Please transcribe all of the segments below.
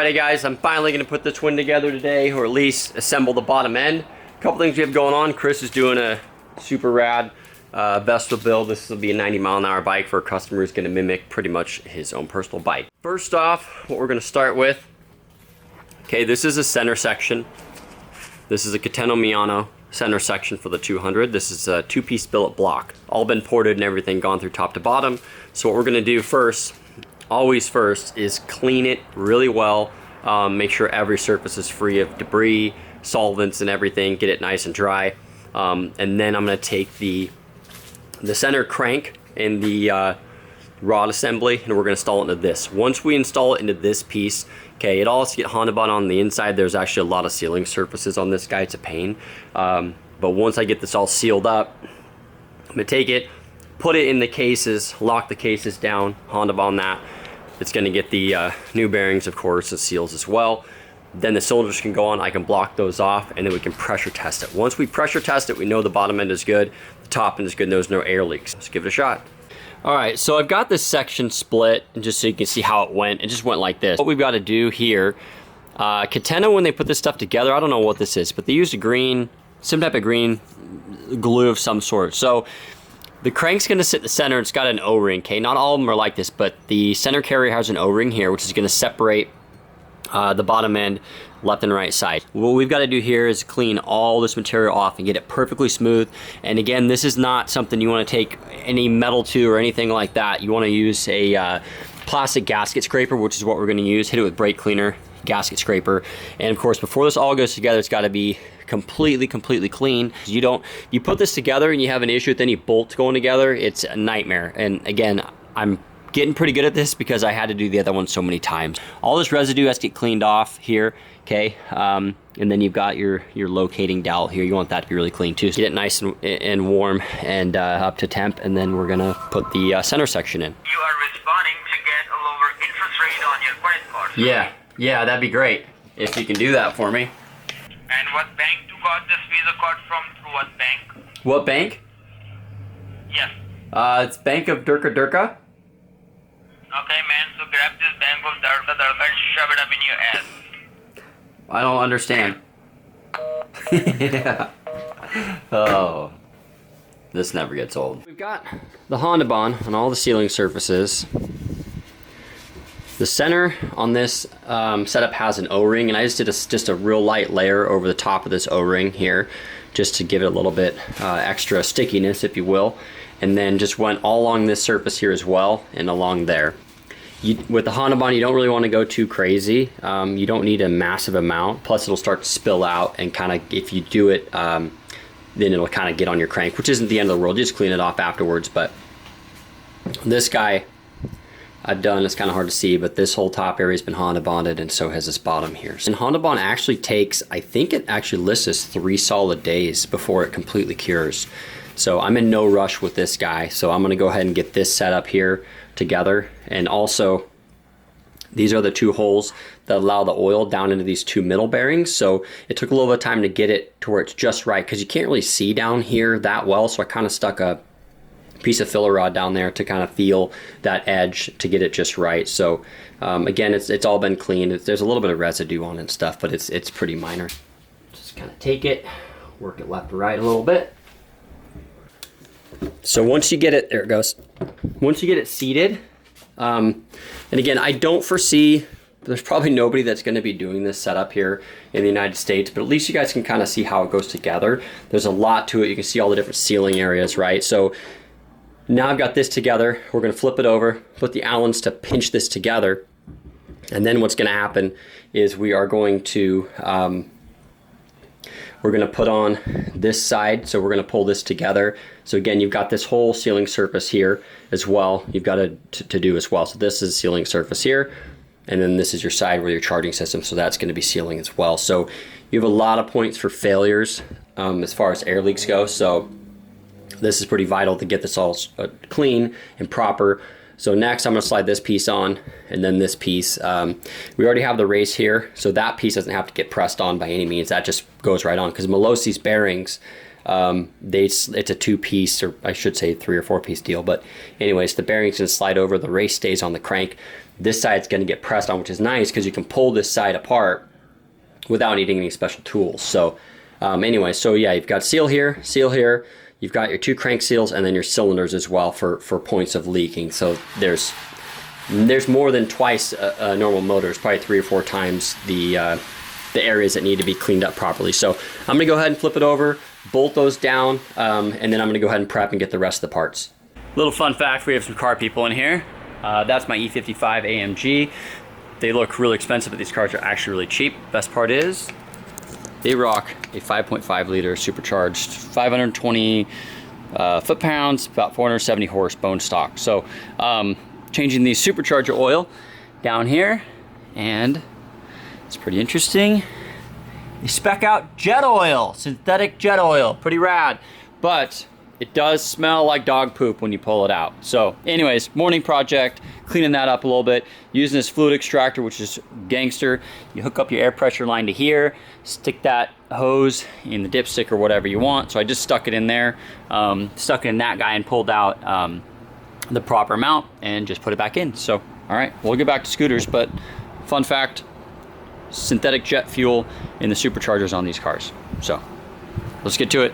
Friday, guys. I'm finally going to put this one together today, or at least assemble the bottom end. A couple things we have going on. Chris is doing a super rad Vespa build. This will be a 90-mile-an-hour bike for a customer who's going to mimic pretty much his own personal bike. First off, what we're going to start with, okay, this is a center section. This is a Cateno Miano center section for the 200. This is a two-piece billet block. All been ported and everything, gone through top to bottom. So what we're going to do first, always first, is clean it really well. Make sure every surface is free of debris, solvents and everything. Get it nice and dry. And then I'm going to take the center crank and the rod assembly, and we're going to install it into this. Once we install it into this piece, okay, it all has to get Honda bond on the inside. There's actually a lot of sealing surfaces on this guy. It's a pain. But once I get this all sealed up, I'm going to take it, put it in the cases, lock the cases down, Honda bond that. It's going to get the new bearings, of course, and seals as well. Then the cylinders can go on. I can block those off, and then we can pressure test it. Once we pressure test it, we know the bottom end is good, the top end is good, and there's no air leaks. Let's give it a shot. All right, so I've got this section split, and just so you can see how it went just went like this. What we've got to do here, Cateno, when they put this stuff together, I don't know what this is, but they used a green, some type of green glue of some sort. So the crank's going to sit in the center. It's got an O-ring, okay? Not all of them are like this, but the center carrier has an O-ring here, which is going to separate the bottom end left and right side. What we've got to do here is clean all this material off and get it perfectly smooth. And again, this is not something you want to take any metal to or anything like that. You want to use a plastic gasket scraper, which is what we're going to use. Hit it with brake cleaner, gasket scraper. And of course, before this all goes together, it's got to be completely clean. You put this together and you have an issue with any bolts going together, it's a nightmare. And again, I'm getting pretty good at this because I had to do the other one so many times. All this residue has to get cleaned off here, okay? And then you've got your locating dowel here. You want that to be really clean too. So get it nice and warm and up to temp, and then we're gonna put the center section in. You are responding to get a lower interest rate on your credit card. Yeah, that'd be great if you can do that for me. And what bank you got this Visa card from? Through what bank? What bank? Yes. It's Bank of Durka. Okay, man, so grab this Bank of Durka and shove it up in your ass. I don't understand. Yeah. Oh, this never gets old. We've got the Honda bond on all the sealing surfaces. The center on this setup has an O-ring, and I just did just a real light layer over the top of this O-ring here, just to give it a little bit extra stickiness, if you will. And then just went all along this surface here as well, and along there. With the Honda bond, you don't really want to go too crazy. You don't need a massive amount. Plus, it'll start to spill out, and kind of, if you do it, then it'll kind of get on your crank, which isn't the end of the world. Just clean it off afterwards. But this guy I've done, it's kind of hard to see, but this whole top area has been Honda bonded, and so has this bottom here. And Honda bond actually takes, I think it actually lists as 3 solid days before it completely cures. So I'm in no rush with this guy. So I'm gonna go ahead and get this set up here together. And also, these are the 2 holes that allow the oil down into these 2 middle bearings. So it took a little bit of time to get it to where it's just right, because you can't really see down here that well. So I kind of stuck a piece of filler rod down there to kind of feel that edge to get it just right. So again, it's all been cleaned. There's a little bit of residue on it and stuff, but it's pretty minor. Just kind of take it, work it left to right a little bit. So once you get it, there it goes. Once you get it seated, and again, I don't foresee, there's probably nobody that's going to be doing this setup here in the United States, but at least you guys can kind of see how it goes together. There's a lot to it. You can see all the different sealing areas, right? So now I've got this together. We're going to flip it over, put the Allens to pinch this together, and then what's going to happen is we are going to we're going to put on this side, so we're going to pull this together. So again, you've got this whole sealing surface here as well. You've got to do as well. So this is sealing surface here, and then this is your side where your charging system. So that's going to be sealing as well. So you have a lot of points for failures as far as air leaks go. So this is pretty vital to get this all clean and proper. So next I'm going to slide this piece on, and then this piece. We already have the race here, so that piece doesn't have to get pressed on by any means. That just goes right on, because Malosi's bearings It's a 2-piece, or I should say 3 or 4-piece deal. But anyways, the bearings can slide over, the race stays on the crank. This side's going to get pressed on, which is nice because you can pull this side apart without needing any special tools. So anyway, so yeah, you've got seal here, you've got your 2 crank seals, and then your cylinders as well for points of leaking. So there's more than twice a normal motor. It's probably 3 or 4 times the areas that need to be cleaned up properly. So I'm gonna go ahead and flip it over, bolt those down, and then I'm gonna go ahead and prep and get the rest of the parts. Little fun fact, we have some car people in here. That's my E55 AMG. They look really expensive, but these cars are actually really cheap. Best part is they rock a 5.5 liter supercharged 520 foot-pounds, about 470 horse bone stock. So changing the supercharger oil down here, and it's pretty interesting. They spec out jet oil, synthetic jet oil, pretty rad. But it does smell like dog poop when you pull it out. So anyways, morning project, cleaning that up a little bit, using this fluid extractor, which is gangster. You hook up your air pressure line to here, stick that hose in the dipstick or whatever you want. So I just stuck it in there, stuck it in that guy and pulled out the proper amount and just put it back in. So, all right, we'll get back to scooters, but fun fact, synthetic jet fuel in the superchargers on these cars. So let's get to it.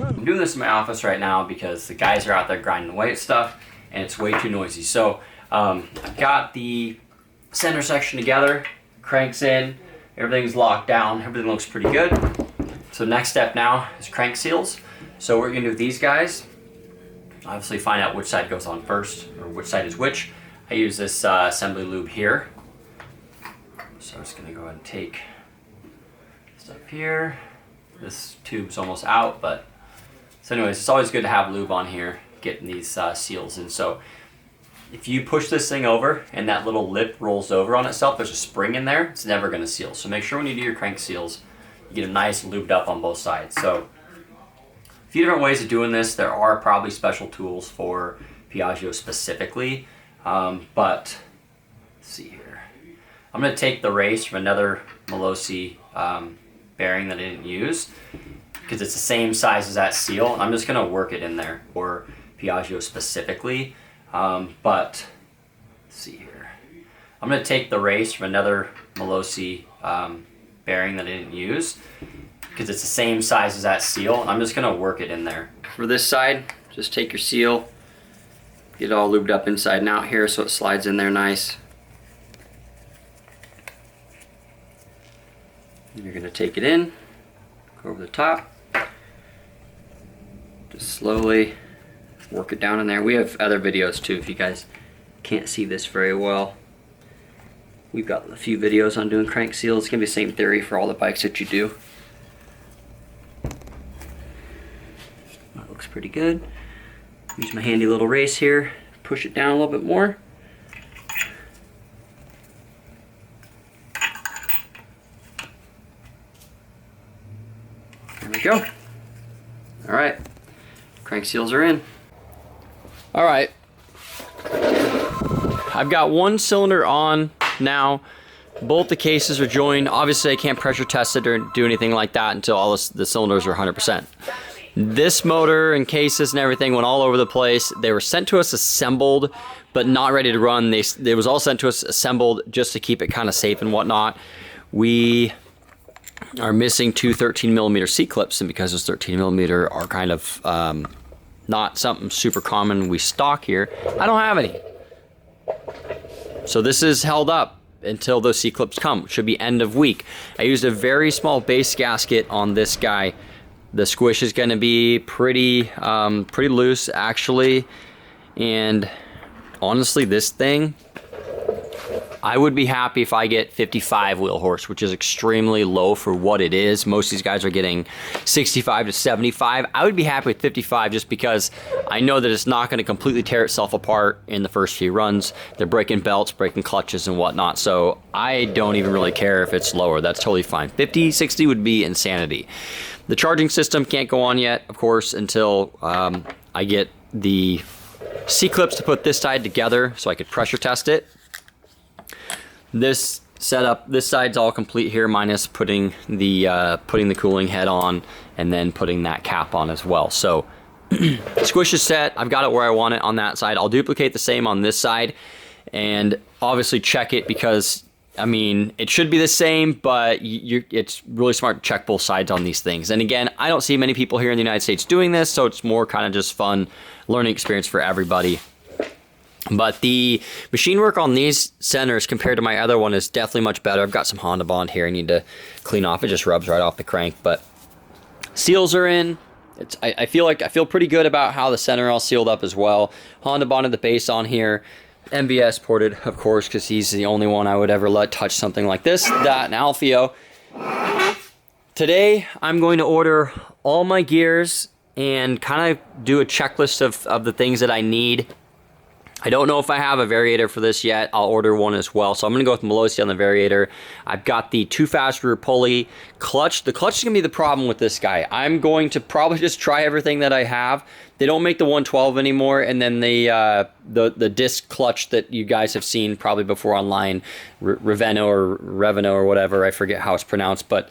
I'm doing this in my office right now because the guys are out there grinding away at stuff and it's way too noisy. So I've got the center section together, cranks in, everything's locked down, everything looks pretty good. So next step now is crank seals. So what we're gonna do with these guys, obviously find out which side goes on first or which side is which. I use this assembly lube here. So I'm just gonna go ahead and take this up here. This tube's almost out, but so anyways, it's always good to have lube on here, getting these seals in. So if you push this thing over and that little lip rolls over on itself, there's a spring in there, it's never gonna seal. So make sure when you do your crank seals, you get them nice and lubed up on both sides. So a few different ways of doing this. There are probably special tools for Piaggio specifically, but let's see here. I'm gonna take the race from another Malossi bearing that I didn't use, because it's the same size as that seal, and I'm just gonna work it in there, or Piaggio specifically. But let's see here. I'm gonna take the race from another Malossi bearing that I didn't use, because it's the same size as that seal, and I'm just gonna work it in there. For this side, just take your seal, get it all lubed up inside and out here so it slides in there nice. And you're gonna take it in, go over the top, just slowly work it down in there. We have other videos too if you guys can't see this very well. We've got a few videos on doing crank seals. It's gonna be the same theory for all the bikes that you do. That looks pretty good. Use my handy little race here, push it down a little bit more. There we go. All right, crank seals are in. All right, I've got one cylinder on now. Both the cases are joined. Obviously, I can't pressure test it or do anything like that until all the cylinders are 100%. This motor and cases and everything went all over the place. They were sent to us assembled, but not ready to run. They was all sent to us assembled just to keep it kind of safe and whatnot. We are missing two 13mm seat clips, and because those 13mm are kind of not something super common we stock here, I don't have any. So this is held up until those seat clips come. It should be end of week. I used a very small base gasket on this guy. The squish is going to be pretty loose actually, and honestly this thing, I would be happy if I get 55 wheel horse, which is extremely low for what it is. Most of these guys are getting 65 to 75. I would be happy with 55 just because I know that it's not going to completely tear itself apart in the first few runs. They're breaking belts, breaking clutches and whatnot, so I don't even really care if it's lower. That's totally fine. 50, 60 would be insanity. The charging system can't go on yet, of course, until I get the C-clips to put this side together so I could pressure test it. This setup, this side's all complete here, minus putting the cooling head on and then putting that cap on as well. So squish is set. I've got it where I want it on that side. I'll duplicate the same on this side and obviously check it, because I mean, it should be the same, but it's really smart to check both sides on these things. And again, I don't see many people here in the United States doing this, so it's more kind of just fun learning experience for everybody. But the machine work on these centers compared to my other one is definitely much better. I've got some Honda Bond here I need to clean off. It just rubs right off the crank, but seals are in. I feel pretty good about how the center all sealed up as well. Honda Bonded the base on here. MBS ported, of course, because he's the only one I would ever let touch something like this, that, and Alfio. Today, I'm going to order all my gears and kind of do a checklist of the things that I need. I don't know if I have a variator for this yet. I'll order one as well. So I'm going to go with Malossi on the variator. I've got the too fast rear pulley. Clutch. The clutch is going to be the problem with this guy. I'm going to probably just try everything that I have. They don't make the 112 anymore. And then the disc clutch that you guys have seen probably before online, Reveno or whatever. I forget how it's pronounced. But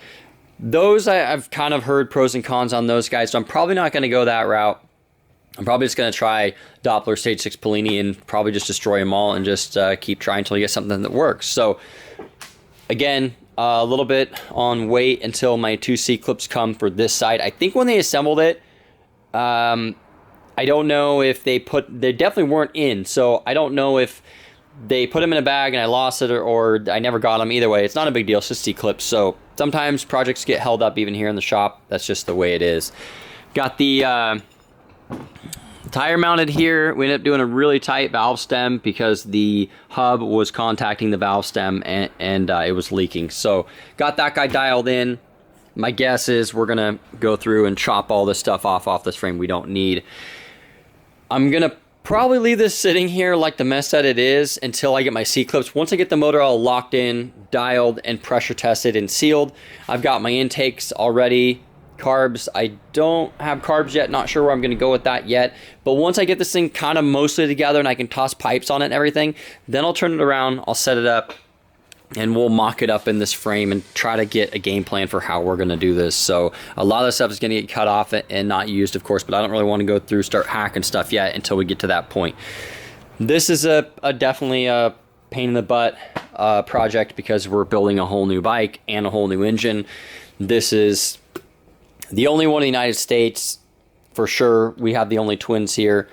those, I've kind of heard pros and cons on those guys. So I'm probably not going to go that route. I'm probably just going to try Doppler Stage 6 Polini and probably just destroy them all and just keep trying until you get something that works. So, again, a little bit on wait until my two C-clips come for this side. I think when they assembled it, I don't know if they definitely weren't in. So, I don't know if they put them in a bag and I lost it or I never got them. Either way, it's not a big deal. It's just C-clips. So, sometimes projects get held up even here in the shop. That's just the way it is. Got the tire mounted here. We ended up doing a really tight valve stem because the hub was contacting the valve stem and it was leaking. So got that guy dialed in. My guess is we're gonna go through and chop all this stuff off this frame we don't need. I'm gonna probably leave this sitting here like the mess that it is until I get my C-clips. Once I get the motor all locked in, dialed, and pressure tested and sealed, I've got my intakes already. Carbs, I don't have carbs yet, not sure where I'm going to go with that yet, but once I get this thing kind of mostly together and I can toss pipes on it and everything, then I'll turn it around, I'll set it up, and we'll mock it up in this frame and try to get a game plan for how we're gonna do this. So a lot of stuff is gonna get cut off and not used, of course, but I don't really wanna go through, start hacking stuff yet until we get to that point. This is definitely a pain in the butt project because we're building a whole new bike and a whole new engine. This is the only one in the United States, for sure. We have the only twins here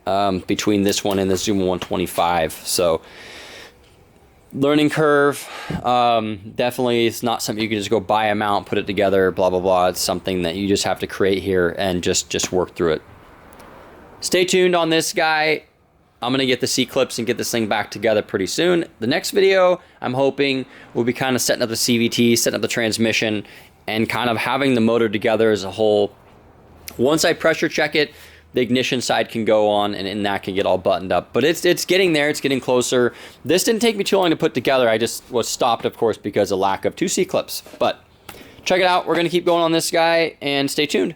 between this one and the Zuma 125. So learning curve, definitely it's not something you can just go buy a mount, put it together, blah, blah, blah. It's something that you just have to create here and just work through it. Stay tuned on this guy. I'm gonna get the C-clips and get this thing back together pretty soon. The next video, I'm hoping, will be kind of setting up the CVT, setting up the transmission, and kind of having the motor together as a whole. Once I pressure check it, the ignition side can go on and that can get all buttoned up. But it's getting there, it's getting closer. This didn't take me too long to put together. I just was stopped, of course, because of lack of 2 C-clips. But check it out, we're gonna keep going on this guy and stay tuned.